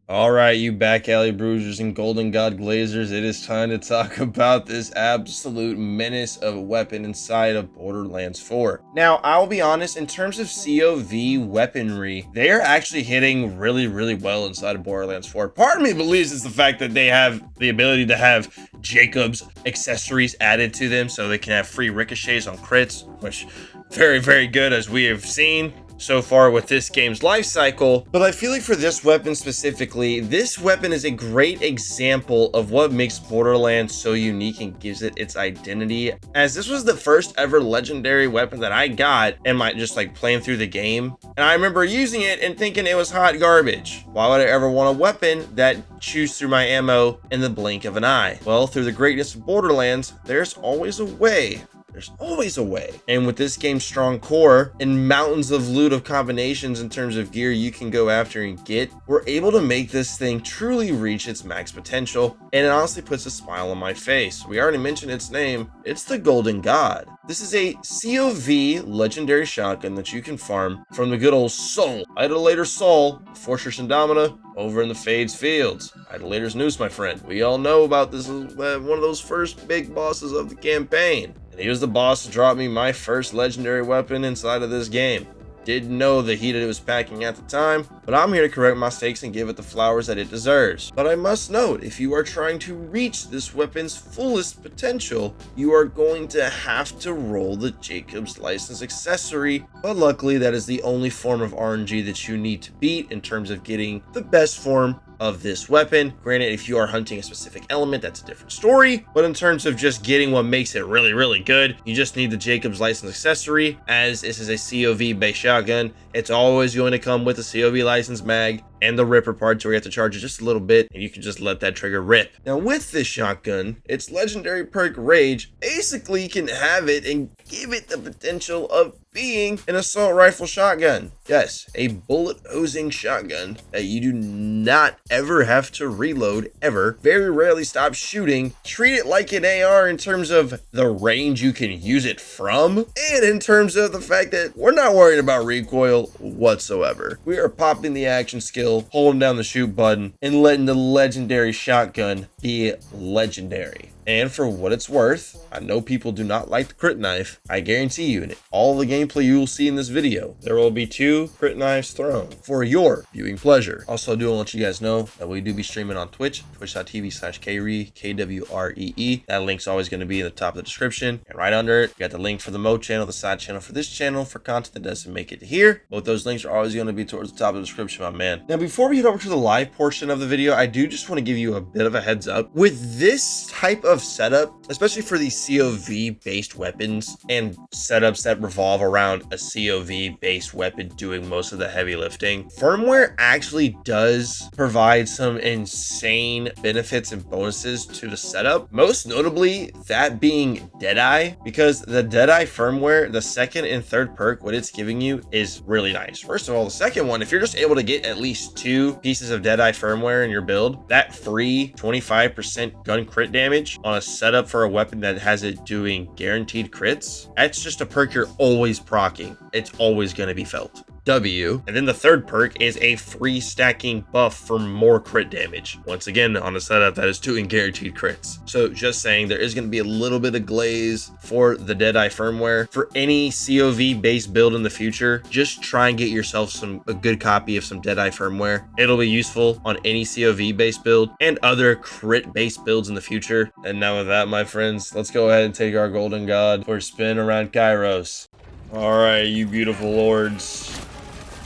All right, you back alley bruisers and golden god glazers, it is time to talk about this absolute menace of a weapon inside of Borderlands 4. Now, I'll be honest, in terms of COV weaponry, they are actually hitting really well inside of Borderlands 4. Part of me believes it's the fact that they have the ability to have Jacob's accessories added to them so they can have free ricochets on crits, which very good as we have seen so far with this game's life cycle. But I feel like for this weapon specifically, this weapon is a great example of what makes Borderlands so unique and gives it its identity, as this was the first ever legendary weapon that I got in my just like playing through the game, and I remember using it and thinking it was hot garbage. Why would I ever want a weapon that chews through my ammo in the blink of an eye? Well, through the greatness of Borderlands, there's always a way. There's always a way. And with this game's strong core and mountains of loot of combinations in terms of gear you can go after and get, we're able to make this thing truly reach its max potential, and it honestly puts a smile on my face. We already mentioned its name. It's the Golden God. This is a COV legendary shotgun that you can farm from the good old Soul, Idolator Soul, Fortress Indomita, over in the Fades Fields. Idolator's Noose, my friend. We all know about this as one of those first big bosses of the campaign. And he was the boss to drop me my first legendary weapon inside of this game. Didn't know the heat it was packing at the time, but I'm here to correct my mistakes and give it the flowers that it deserves. But I must note, if you are trying to reach this weapon's fullest potential, you are going to have to roll the Jacob's License accessory, but luckily that is the only form of RNG that you need to beat in terms of getting the best form of this weapon. Granted, if you are hunting a specific element, that's a different story, but in terms of just getting what makes it really good, you just need the Jacob's License accessory. As this is a COV based shotgun, it's always going to come with a COV license mag and the ripper parts where you have to charge it just a little bit and you can just let that trigger rip. Now with this shotgun, its legendary perk Rage basically can have it and give it the potential of being an assault rifle shotgun. Yes, a bullet hosing shotgun that you do not ever have to reload ever. Very rarely stop shooting. Treat it like an AR in terms of the range you can use it from, and in terms of the fact that we're not worried about recoil whatsoever. We are popping the action skill, holding down the shoot button, and letting the legendary shotgun be legendary. And for what it's worth, I know people do not like the crit knife. I guarantee you, in all the gameplay you will see in this video, there will be 2 crit knives thrown for your viewing pleasure. Also, I do want to let you guys know that we do be streaming on Twitch, twitch.tv/Kree, Kwree. That link's always going to be in the top of the description. And right under it, you got the link for the Mo channel, the side channel for this channel, for content that doesn't make it to here. Both those links are always going to be towards the top of the description, my man. Now, before we head over to the live portion of the video, I do just want to give you a bit of a heads up. With this type of setup, especially for these COV based weapons and setups that revolve around a COV based weapon doing most of the heavy lifting, firmware actually does provide some insane benefits and bonuses to the setup, most notably that being Deadeye, because the Deadeye firmware, the second and third perk, what it's giving you is really nice. First of all, the second one, if you're just able to get at least 2 pieces of Deadeye firmware in your build, that free 25% gun crit damage on a setup for a weapon that has it doing guaranteed crits, that's just a perk you're always proccing. It's always going to be felt. W. And then the third perk is a free stacking buff for more crit damage. Once again, on a setup that is doing guaranteed crits. So just saying, there is going to be a little bit of glaze for the Deadeye firmware. For any COV based build in the future, just try and get yourself a good copy of some Deadeye firmware. It'll be useful on any COV based build and other crit based builds in the future. And now with that, my friends, let's go ahead and take our Golden God for a spin around Kairos. All right, you beautiful lords.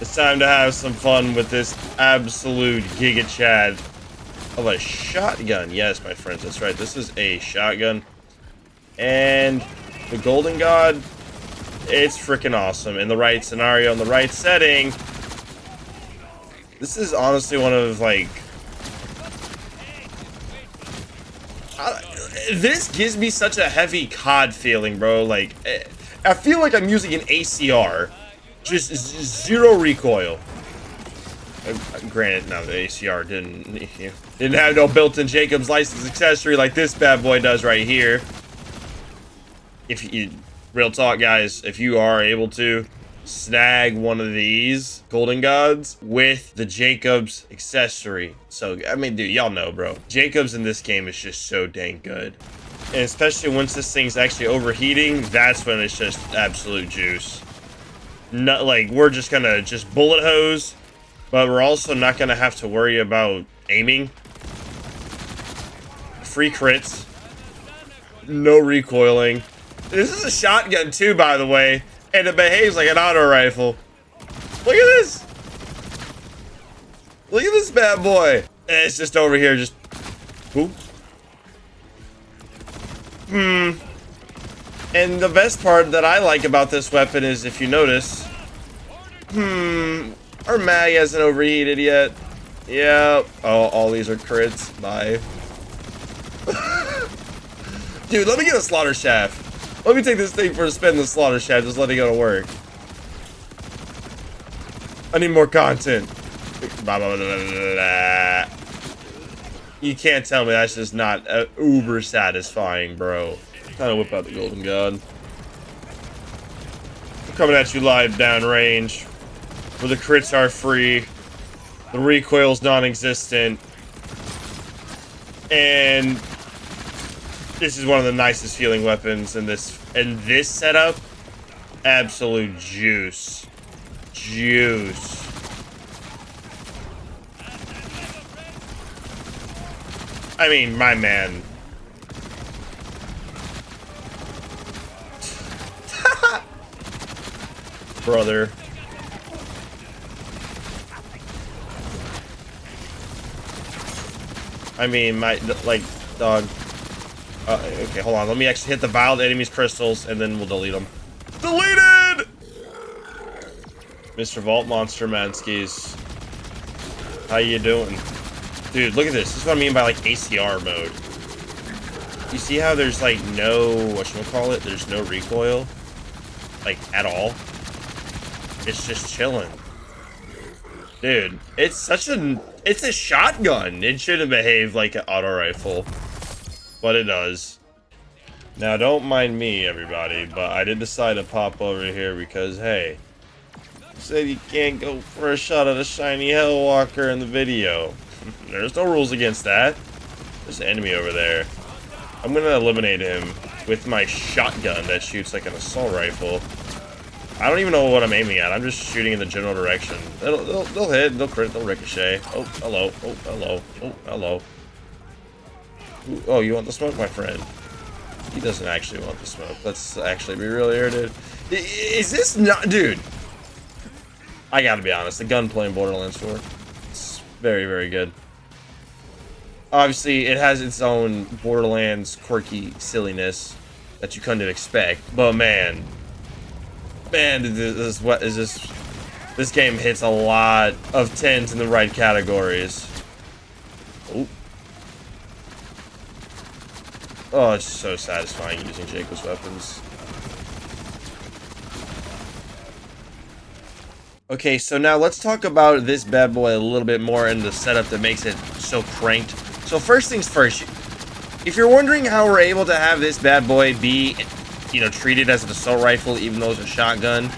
It's time to have some fun with this absolute Giga Chad of a shotgun. Yes, my friends, that's right. This is a shotgun. And the Golden God, it's freaking awesome. In the right scenario, in the right setting. This is honestly one of, like... this gives me such a heavy COD feeling, bro. Like, I feel like I'm using an ACR. Just 0 recoil. Granted, no, the ACR didn't have no built-in Jacob's License accessory like this bad boy does right here. If you, real talk, guys, if you are able to, snag one of these golden gods with the Jacob's accessory. So, I mean, dude, y'all know, bro. Jacob's in this game is just so dang good. And especially once this thing's actually overheating, that's when it's just absolute juice. Not like, we're just gonna just bullet hose, but we're also not gonna have to worry about aiming. Free crits. No recoiling. This is a shotgun too, by the way, and it behaves like an auto rifle. Look at this. Look at this bad boy. And it's just over here, just boop. And the best part that I like about this weapon is, if you notice, our mag hasn't overheated yet. Yeah. Oh, all these are crits. Bye. Dude, let me get a slaughter shaft. Let me take this thing for a spin in the slaughter shaft. Just let it go to work. I need more content. You can't tell me that's just not uber satisfying, bro. Kind of whip out the golden god. I'm coming at you live downrange, where the crits are free, the recoil's non-existent, and this is one of the nicest feeling weapons in this setup. Absolute juice. Juice. I mean, my man. Brother. I mean, my, like, dog. Okay, hold on. Let me actually hit the violent enemies crystals, and then we'll delete them. Deleted! Mr. Vault Monster Manskis. How you doing? Dude, look at this. This is what I mean by, like, ACR mode. You see how there's, like, no... whatchamacallit? There's no recoil? Like, at all? It's just chilling. Dude, it's such a... it's a shotgun. It shouldn't behave like an auto rifle. But it does. Now, don't mind me, everybody, but I did decide to pop over here because, hey, you said you can't go for a shot at a shiny Hellwalker in the video. There's no rules against that. There's an enemy over there. I'm gonna eliminate him with my shotgun that shoots like an assault rifle. I don't even know what I'm aiming at. I'm just shooting in the general direction. They'll hit, they'll crit, they'll ricochet. Oh, hello. Oh, hello. Oh, hello. Ooh, oh, you want the smoke, my friend? He doesn't actually want the smoke. Let's actually be real here, dude. Is this not... dude. I gotta be honest. The gunplay in Borderlands 4. It's very, very good. Obviously, it has its own Borderlands quirky silliness that you couldn't expect. But, man... man, this game hits a lot of 10s in the right categories. Oh. Oh, it's so satisfying using Jacob's weapons. Okay, so now let's talk about this bad boy a little bit more and the setup that makes it so cranked. So first things first, if you're wondering how we're able to have this bad boy be, you know, treated as an assault rifle, even though it's a shotgun,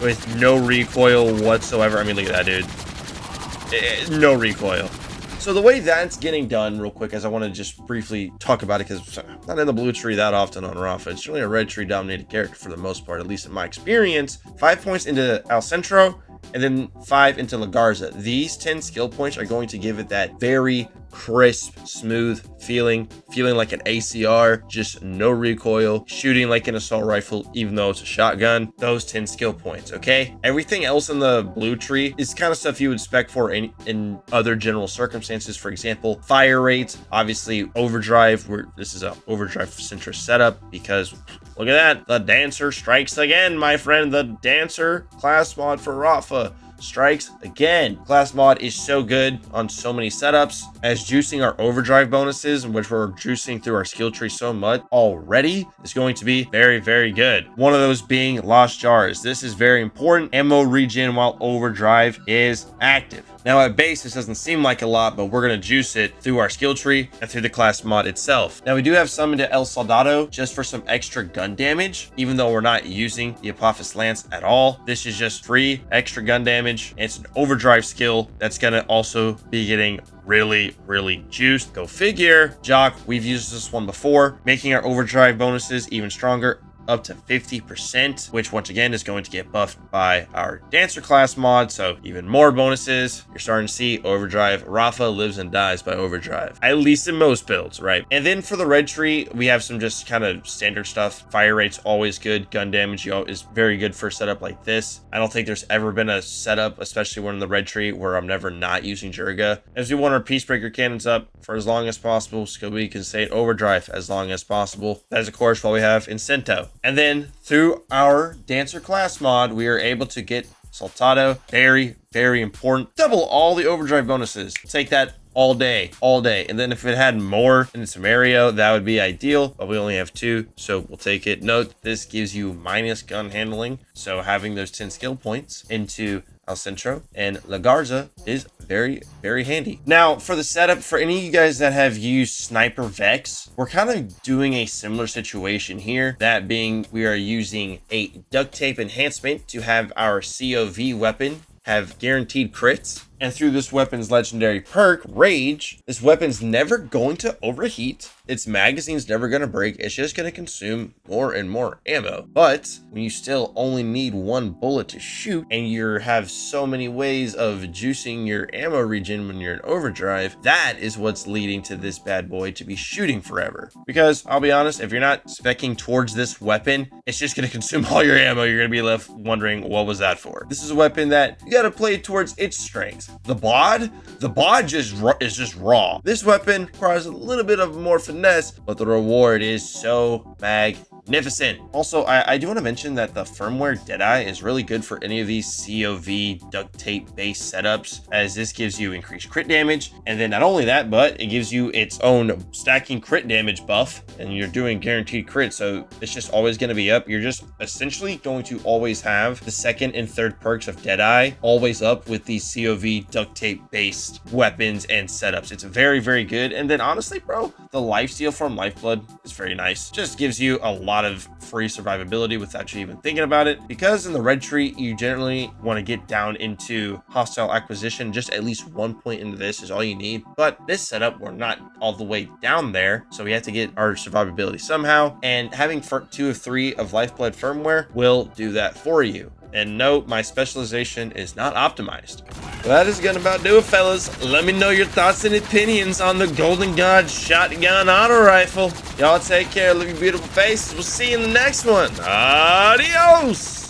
with no recoil whatsoever. I mean, look at that, dude. No recoil. So the way that's getting done, real quick, as I want to just briefly talk about it, because I'm not in the blue tree that often on Rafa. It's really a red tree dominated character for the most part, at least in my experience. 5 points into El Centro, and then 5 into La Garza. These 10 skill points are going to give it that very crisp, smooth feeling like an ACR, just no recoil, shooting like an assault rifle, even though it's a shotgun. Those 10 skill points, okay? Everything else in the blue tree is kind of stuff you would expect for in other general circumstances. For example, fire rates, obviously overdrive, where this is a overdrive centric setup, because look at that, the dancer strikes again, my friend. The dancer class mod for Rafa strikes again. Class mod is so good on so many setups, as juicing our overdrive bonuses, which we're juicing through our skill tree so much already, is going to be very, very good. One of those being lost jars. This is very important. Ammo regen while overdrive is active. Now at base, this doesn't seem like a lot, but we're going to juice it through our skill tree and through the class mod itself. Now we do have some into El Soldado just for some extra gun damage, even though we're not using the Apophis Lance at all. This is just free extra gun damage. It's an overdrive skill that's going to also be getting really juiced. Go figure. Jock, we've used this one before, making our overdrive bonuses even stronger, up to 50%, which once again is going to get buffed by our dancer class mod, so even more bonuses. You're starting to see overdrive. Rafa lives and dies by overdrive, at least in most builds, right? And then for the red tree, we have some just kind of standard stuff. Fire rate's always good. Gun damage is very good for a setup like this. I don't think there's ever been a setup, especially when in the red tree, where I'm never not using Jurga. As we want our Peacebreaker cannons up for as long as possible, so we can stay at overdrive as long as possible. That is of course what we have in Cento. And then through our dancer class mod, we are able to get Saltado. Very important. Double all the overdrive bonuses. Take that all day. And then if it had more in scenario, that would be ideal, but we only have 2, so we'll take it. Note, this gives you minus gun handling, so having those 10 skill points into El Centro and La Garza is very handy. Now for the setup, for any of you guys that have used Sniper Vex, we're kind of doing a similar situation here. That being, we are using a duct tape enhancement to have our COV weapon have guaranteed crits. And through this weapon's legendary perk, Rage, this weapon's never going to overheat. Its magazine's never going to break. It's just going to consume more and more ammo. But when you still only need 1 bullet to shoot, and you have so many ways of juicing your ammo regen when you're in overdrive, that is what's leading to this bad boy to be shooting forever. Because I'll be honest, if you're not speccing towards this weapon, it's just going to consume all your ammo. You're going to be left wondering, what was that for? This is a weapon that you got to play towards its strengths. The bod is just raw. This weapon requires a little bit of more finesse, but the reward is so magnificent. Also, I do want to mention that the firmware Deadeye is really good for any of these COV duct tape based setups, as this gives you increased crit damage, and then not only that, but it gives you its own stacking crit damage buff, and you're doing guaranteed crit, so it's just always going to be up. You're just essentially going to always have the second and third perks of Deadeye always up with these COV duct tape based weapons and setups. It's very good. And then honestly, bro, the lifesteal from Lifeblood is very nice. Just gives you a lot of free survivability without you even thinking about it, because in the red tree you generally want to get down into hostile acquisition. Just at least 1 point into this is all you need, but this setup we're not all the way down there, so we have to get our survivability somehow, and having 2 of 3 of Lifeblood firmware will do that for you. And note, my specialization is not optimized. Well, that is gonna about do it, fellas. Let me know your thoughts and opinions on the Golden God shotgun auto rifle. Y'all take care, live your beautiful faces. We'll see you in the next one. Adios!